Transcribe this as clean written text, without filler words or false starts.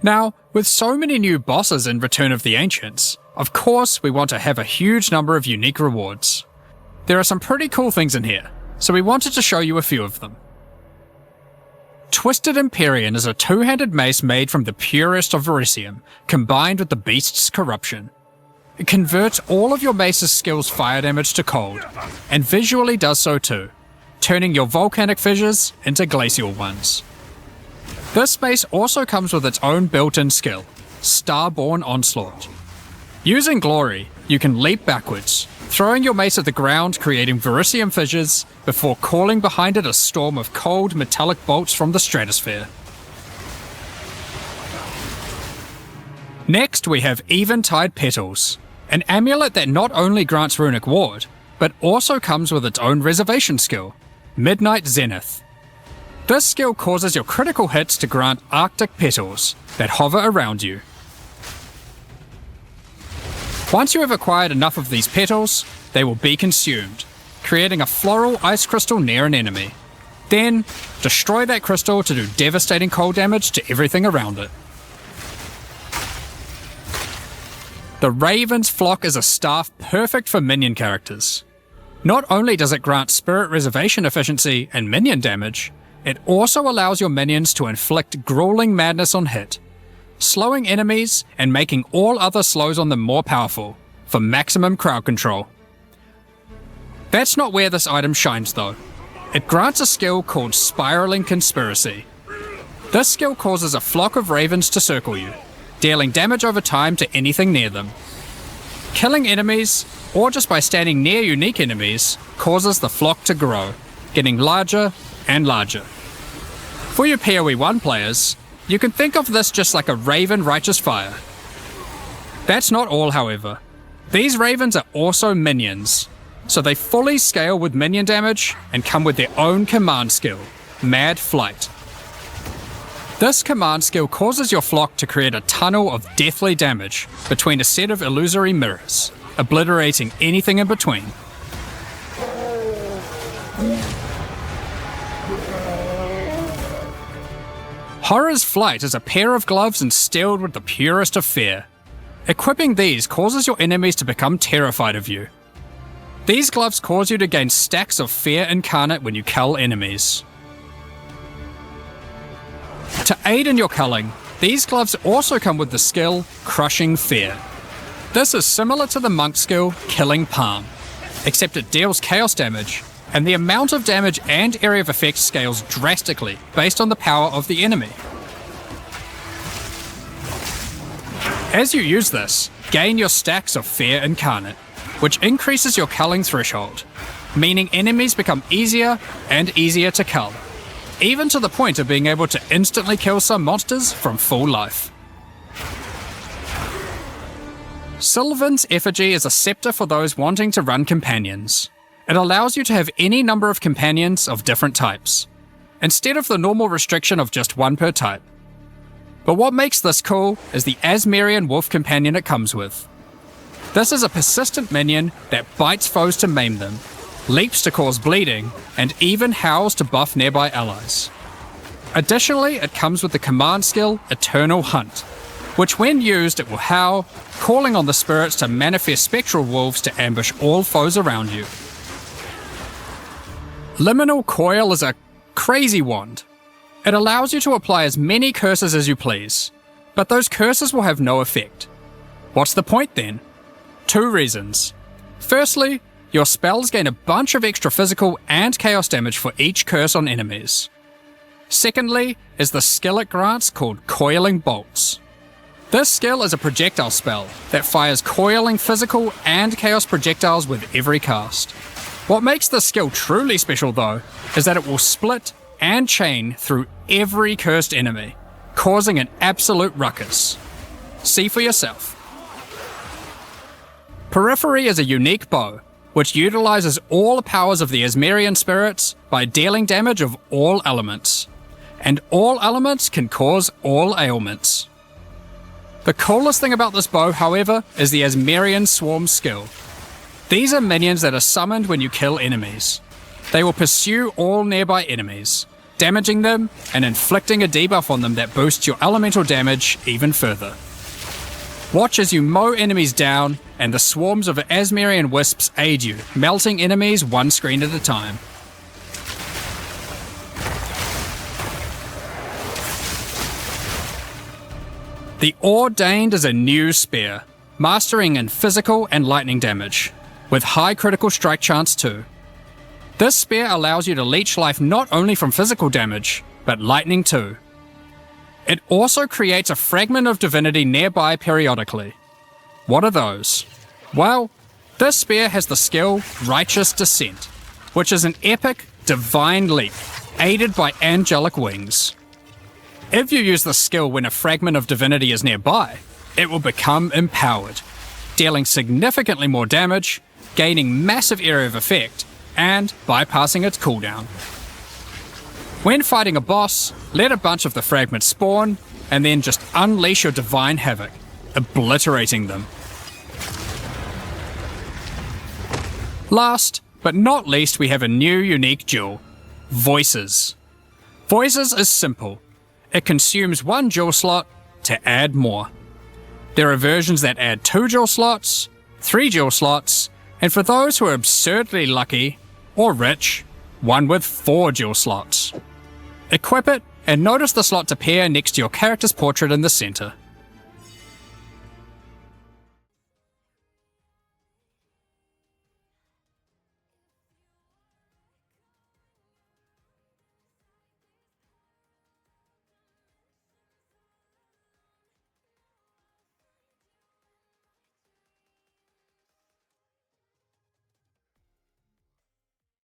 Now, with so many new bosses in Return of the Ancients, of course we want to have a huge number of unique rewards. There are some pretty cool things in here, so we wanted to show you a few of them. Twisted Empyrean is a two-handed mace made from the purest of Verisium, combined with the beast's corruption. It converts all of your mace's skills fire damage to cold, and visually does so too, turning your volcanic fissures into glacial ones. This mace also comes with its own built-in skill, Starborn Onslaught. Using Glory, you can leap backwards, throwing your mace at the ground, creating Verisium fissures, before calling behind it a storm of cold metallic bolts from the stratosphere. Next we have Eventide Petals, an amulet that not only grants runic ward, but also comes with its own reservation skill, Midnight Zenith. This skill causes your critical hits to grant Arctic petals that hover around you. Once you have acquired enough of these petals, they will be consumed, creating a floral ice crystal near an enemy. Then, destroy that crystal to do devastating cold damage to everything around it. The Raven's Flock is a staff perfect for minion characters. Not only does it grant spirit reservation efficiency and minion damage, it also allows your minions to inflict grueling madness on hit, slowing enemies and making all other slows on them more powerful, for maximum crowd control. That's not where this item shines though. It grants a skill called Spiraling Conspiracy. This skill causes a flock of ravens to circle you, dealing damage over time to anything near them. Killing enemies, or just by standing near unique enemies, causes the flock to grow, getting larger and larger. For you PoE 1 players, you can think of this just like a Raven Righteous Fire. That's not all, however. These ravens are also minions, so they fully scale with minion damage and come with their own command skill, Mad Flight. This command skill causes your flock to create a tunnel of deathly damage between a set of illusory mirrors, obliterating anything in between. Horror's Flight is a pair of gloves instilled with the purest of fear. Equipping these causes your enemies to become terrified of you. These gloves cause you to gain stacks of fear incarnate when you cull enemies. To aid in your culling, these gloves also come with the skill Crushing Fear. This is similar to the monk skill Killing Palm, except it deals chaos damage, and the amount of damage and area of effect scales drastically based on the power of the enemy. As you use this, gain your stacks of Fear Incarnate, which increases your culling threshold, meaning enemies become easier and easier to cull, even to the point of being able to instantly kill some monsters from full life. Sylvan's Effigy is a scepter for those wanting to run companions. It allows you to have any number of companions of different types, instead of the normal restriction of just one per type. But what makes this cool is the Asmerian Wolf companion it comes with. This is a persistent minion that bites foes to maim them, leaps to cause bleeding, and even howls to buff nearby allies. Additionally, it comes with the command skill Eternal Hunt, which when used it will howl, calling on the spirits to manifest spectral wolves to ambush all foes around you. Liminal Coil is a crazy wand. It allows you to apply as many curses as you please, but those curses will have no effect. What's the point then? 2 reasons. Firstly, your spells gain a bunch of extra physical and chaos damage for each curse on enemies. Secondly, is the skill it grants called Coiling Bolts. This skill is a projectile spell that fires coiling physical and chaos projectiles with every cast. What makes this skill truly special though, is that it will split and chain through every cursed enemy, causing an absolute ruckus. See for yourself. Periphery is a unique bow, which utilizes all the powers of the Asmerian spirits by dealing damage of all elements. And all elements can cause all ailments. The coolest thing about this bow, however, is the Asmerian Swarm skill. These are minions that are summoned when you kill enemies. They will pursue all nearby enemies, damaging them and inflicting a debuff on them that boosts your elemental damage even further. Watch as you mow enemies down, and the swarms of Asmerian wisps aid you, melting enemies one screen at a time. The Ordained is a new spear, mastering in physical and lightning damage, with high critical strike chance too. This spear allows you to leech life not only from physical damage, but lightning too. It also creates a fragment of divinity nearby periodically. What are those? Well, this spear has the skill Righteous Descent, which is an epic, divine leap, aided by angelic wings. If you use the skill when a fragment of divinity is nearby, it will become empowered, dealing significantly more damage, gaining massive area of effect, and bypassing its cooldown. When fighting a boss, let a bunch of the fragments spawn, and then just unleash your divine havoc, obliterating them. Last, but not least, we have a new unique jewel, Voices. Voices is simple. It consumes 1 jewel slot to add more. There are versions that add 2 jewel slots, 3 jewel slots, and for those who are absurdly lucky, or rich, one with 4 jewel slots. Equip it, and notice the slots appear next to your character's portrait in the center.